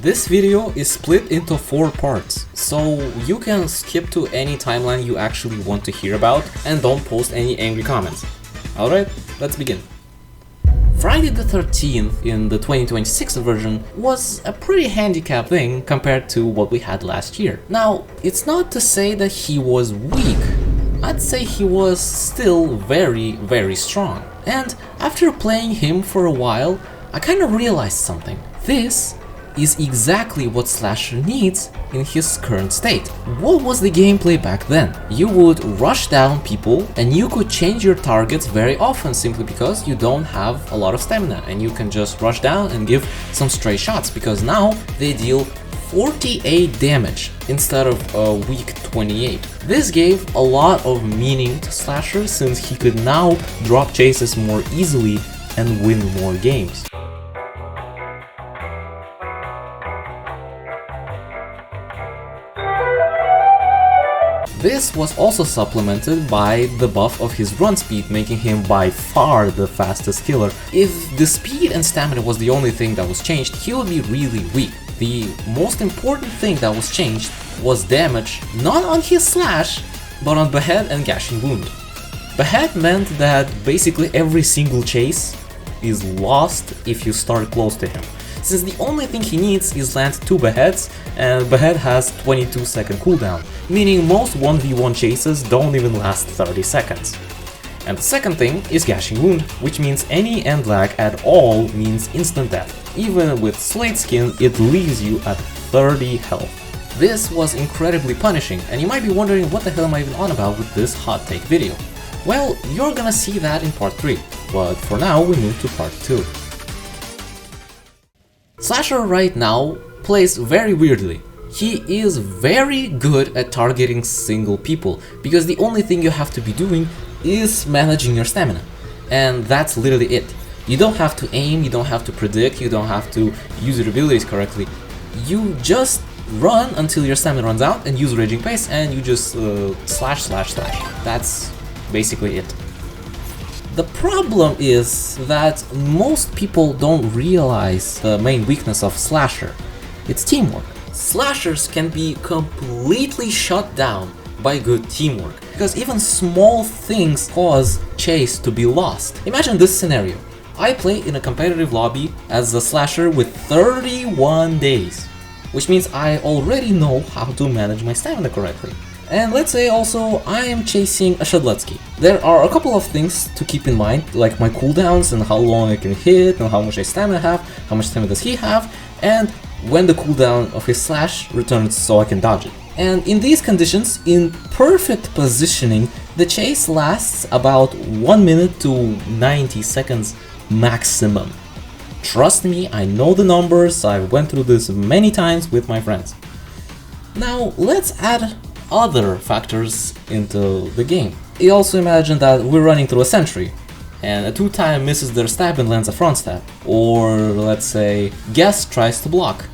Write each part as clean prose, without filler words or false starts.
This video is split into 4 parts, so you can skip to any timeline you actually want to hear about and don't post any angry comments. Alright, let's begin. Friday the 13th in the 2026 version was a pretty handicapped thing compared to what we had last year. Now, it's not to say that he was weak. I'd say he was still very strong. And after playing him for a while, I kind of realized something. This is exactly what Slasher needs in his current state. What was the gameplay back then? You would rush down people and you could change your targets very often simply because you don't have a lot of stamina and you can just rush down and give some stray shots because now they deal 48 damage instead of a weak 28. This gave a lot of meaning to Slasher since he could now drop chases more easily and win more games. This was also supplemented by the buff of his run speed, making him by far the fastest killer. If the speed and stamina was the only thing that was changed, he would be really weak. The most important thing that was changed was damage, not on his slash, but on Behead and Gashing Wound. Behead meant that basically every single chase is lost if you start close to him, since the only thing he needs is land 2 Beheads, and Behead has 22-second cooldown, meaning most 1v1 chases don't even last 30 seconds. And the second thing is Gashing Wound, which means any end lag at all means instant death. Even with Slate Skin, it leaves you at 30 health. This was incredibly punishing, and you might be wondering what the hell am I even on about with this hot take video. Well, you're gonna see that in part 3, but for now we move to part 2. Slasher right now plays very weirdly. He is very good at targeting single people, because the only thing you have to be doing is managing your stamina. And that's literally it. You don't have to aim, you don't have to predict, you don't have to use your abilities correctly. You just run until your stamina runs out and use Raging Pace and you just slash. That's basically it. The problem is that most people don't realize the main weakness of Slasher. It's teamwork. Slashers can be completely shut down by good teamwork, because even small things cause chase to be lost. Imagine this scenario. I play in a competitive lobby as a Slasher with 31 days, which means I already know how to manage my stamina correctly. And let's say also I am chasing a Shadletsky. There are a couple of things to keep in mind, like my cooldowns and how long I can hit and how much stamina I have, how much stamina does he have, and when the cooldown of his slash returns so I can dodge it. And in these conditions, in perfect positioning, the chase lasts about 1 minute to 90 seconds maximum. Trust me, I know the numbers, I've went through this many times with my friends. Now let's add other factors into the game. You also imagine that we're running through a sentry, and a 2-time misses their stab and lands a front stab. Or let's say Guest tries to block.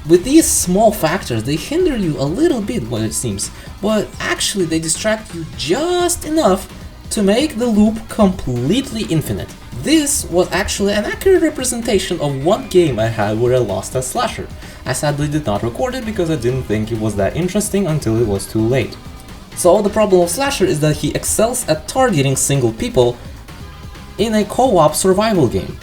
With these small factors, they hinder you a little bit, what it seems, but actually they distract you just enough to make the loop completely infinite. This was actually an accurate representation of one game I had where I lost as Slasher. I sadly did not record it because I didn't think it was that interesting until it was too late. So the problem of Slasher is that he excels at targeting single people in a co-op survival game.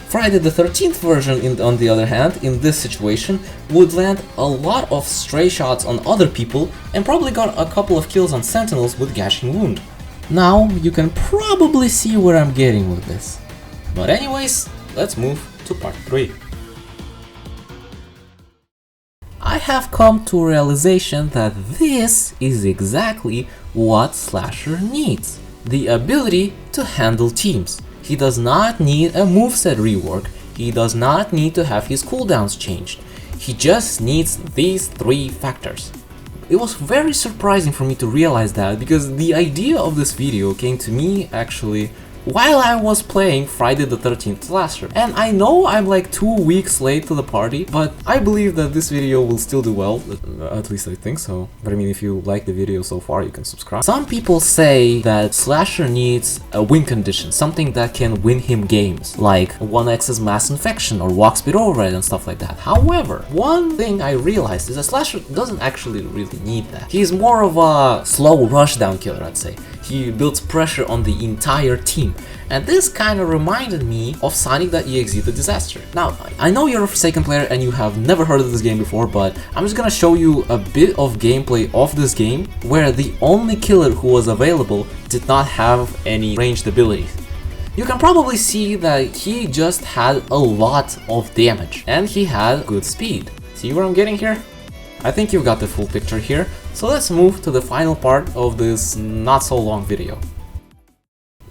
Friday the 13th version, on the other hand, in this situation, would land a lot of stray shots on other people and probably got a couple of kills on sentinels with Gashing Wound. Now you can probably see where I'm getting with this. But anyways, let's move to part 3. I have come to a realization that this is exactly what Slasher needs. The ability to handle teams. He does not need a moveset rework, he does not need to have his cooldowns changed. He just needs these 3 factors. It was very surprising for me to realize that, because the idea of this video came to me actually while I was playing Friday the 13th Slasher. And I know I'm like 2 weeks late to the party, but I believe that this video will still do well, at least I think so. But I mean, if you like the video so far, you can subscribe. Some people say that Slasher needs a win condition, something that can win him games, like 1x's Mass Infection or Walk Speed Override and stuff like that. However, one thing I realized is that Slasher doesn't actually really need that. He's more of a slow rushdown killer, I'd say. He builds pressure on the entire team, and this kind of reminded me of Sonic.exe The Disaster. Now, I know you're a Forsaken player and you have never heard of this game before, but I'm just gonna show you a bit of gameplay of this game where the only killer who was available did not have any ranged abilities. You can probably see that he just had a lot of damage, and he had good speed. See where I'm getting here? I think you've got the full picture here, so let's move to the final part of this not so long video.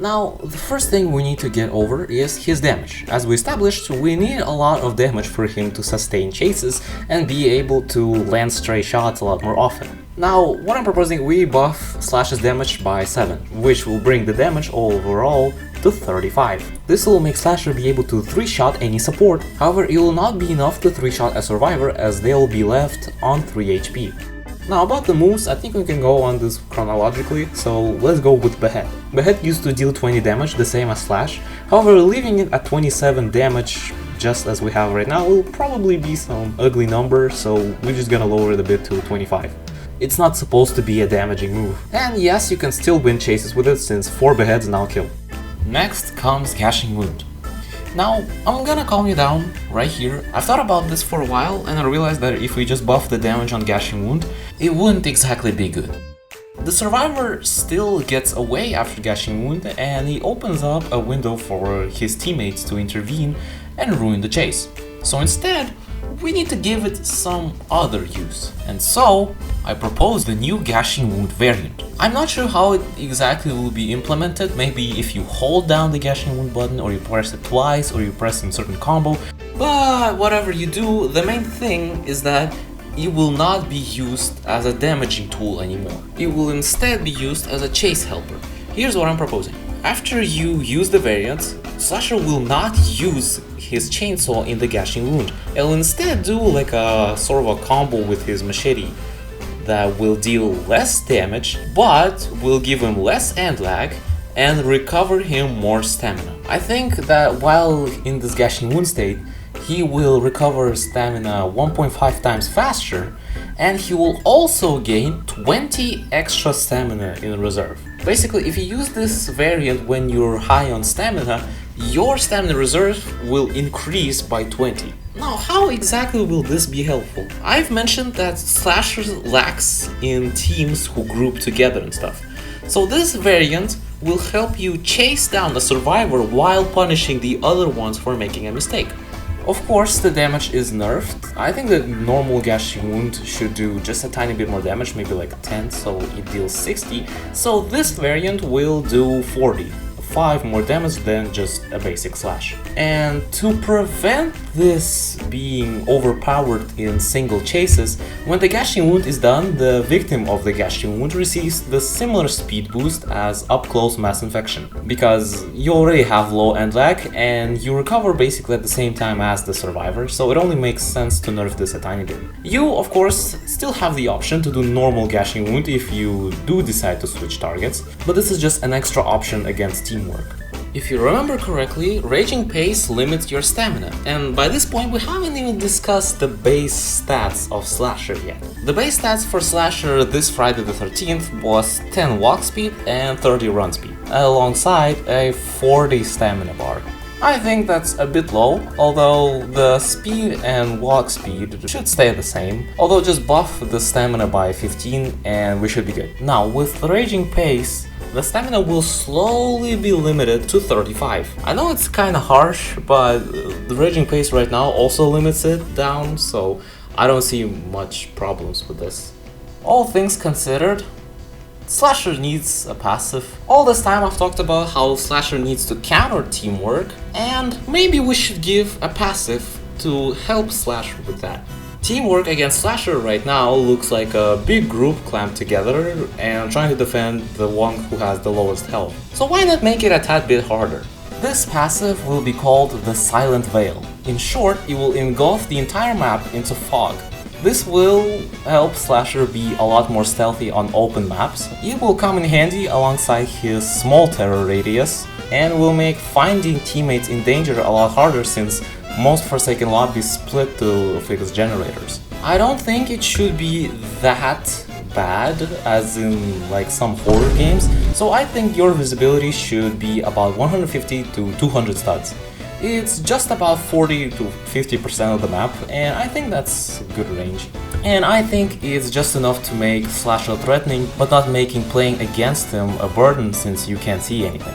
Now, the first thing we need to get over is his damage. As we established, we need a lot of damage for him to sustain chases and be able to land stray shots a lot more often. Now, what I'm proposing, we buff Slash's damage by 7, which will bring the damage overall to 35. This will make Slasher be able to 3-shot any support, however it will not be enough to 3-shot a survivor as they will be left on 3 HP. Now about the moves, I think we can go on this chronologically, so let's go with Behead. Behead used to deal 20 damage, the same as Slash, however leaving it at 27 damage just as we have right now will probably be some ugly number, so we're just gonna lower it a bit to 25. It's not supposed to be a damaging move. And yes, you can still win chases with it since 4 Beheads now kill. Next comes Gashing Wound. Now, I'm gonna calm you down right here. I've thought about this for a while and I realized that if we just buff the damage on Gashing Wound, it wouldn't exactly be good. The survivor still gets away after Gashing Wound and he opens up a window for his teammates to intervene and ruin the chase. So instead, we need to give it some other use. And so, I propose the new Gashing Wound variant. I'm not sure how it exactly will be implemented, maybe if you hold down the Gashing Wound button or you press it twice or you press in certain combo, but whatever you do, the main thing is that it will not be used as a damaging tool anymore. It will instead be used as a chase helper. Here's what I'm proposing. After you use the variant, Slasher will not use his chainsaw in the Gashing Wound. It'll instead do like a sort of a combo with his machete that will deal less damage, but will give him less end lag and recover him more stamina. I think that while in this Gashing Wound state, he will recover stamina 1.5 times faster, and he will also gain 20 extra stamina in reserve. Basically, if you use this variant when you're high on stamina, your stamina reserve will increase by 20. Now, how exactly will this be helpful? I've mentioned that Slasher lacks in teams who group together and stuff. So this variant will help you chase down a survivor while punishing the other ones for making a mistake. Of course, the damage is nerfed. I think the normal Gashing Wound should do just a tiny bit more damage, maybe like 10, so it deals 60. So this variant will do 40. 5 more damage than just a basic Slash. And to prevent this being overpowered in single chases, when the Gashing Wound is done, the victim of the Gashing Wound receives the similar speed boost as up-close Mass Infection, because you already have low end lag and you recover basically at the same time as the survivor, so it only makes sense to nerf this a tiny bit. You, of course, still have the option to do normal Gashing Wound if you do decide to switch targets, but this is just an extra option against teamwork. If you remember correctly, Raging Pace limits your stamina, and by this point we haven't even discussed the base stats of Slasher yet. The base stats for Slasher this Friday the 13th was 10 walk speed and 30 run speed, alongside a 40 stamina bar. I think that's a bit low, although the speed and walk speed should stay the same, although just buff the stamina by 15 and we should be good. Now, with the Raging Pace, the stamina will slowly be limited to 35. I know it's kinda harsh, but the Raging Pace right now also limits it down, so I don't see much problems with this. All things considered, Slasher needs a passive. All this time I've talked about how Slasher needs to counter teamwork, and maybe we should give a passive to help Slasher with that. Teamwork against Slasher right now looks like a big group clamped together and trying to defend the one who has the lowest health. So why not make it a tad bit harder? This passive will be called the Silent Veil. In short, it will engulf the entire map into fog. This will help Slasher be a lot more stealthy on open maps. It will come in handy alongside his small terror radius and will make finding teammates in danger a lot harder since most Forsaken lobbies split to fix generators. I don't think it should be that bad as in like some horror games, so I think your visibility should be about 150 to 200 studs. It's just about 40 to 50% of the map, and I think that's a good range. And I think it's just enough to make Slasher threatening, but not making playing against him a burden since you can't see anything.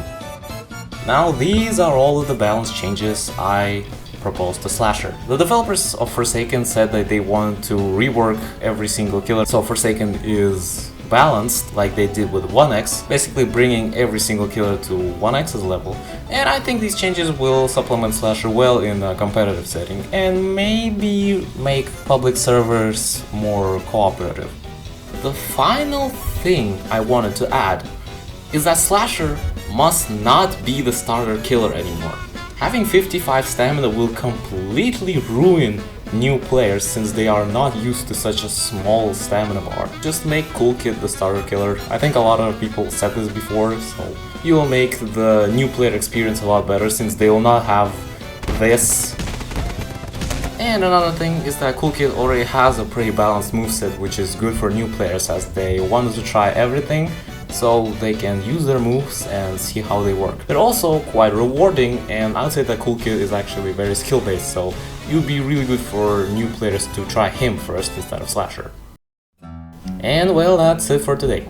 Now these are all of the balance changes I proposed to Slasher. The developers of Forsaken said that they wanted to rework every single killer, so Forsaken is balanced like they did with 1x, basically bringing every single killer to 1x's level, and I think these changes will supplement Slasher well in a competitive setting and maybe make public servers more cooperative. The final thing I wanted to add is that Slasher must not be the starter killer anymore. Having 55 stamina will completely ruin new players since they are not used to such a small stamina bar. Just make Cool Kid the starter killer. I think a lot of people said this before, so you will make the new player experience a lot better since they will not have this. And another thing is that Cool Kid already has a pretty balanced moveset, which is good for new players as they wanted to try everything so they can use their moves and see how they work. They're also quite rewarding, and I'd say that Cool Kid is actually very skill based, so you'd be really good for new players to try him first instead of Slasher. And well, that's it for today.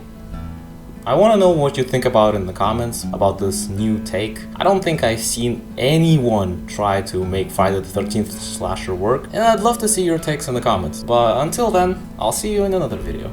I want to know what you think about in the comments about this new take. I don't think I've seen anyone try to make Friday the 13th Slasher work, and I'd love to see your takes in the comments. But until then, I'll see you in another video.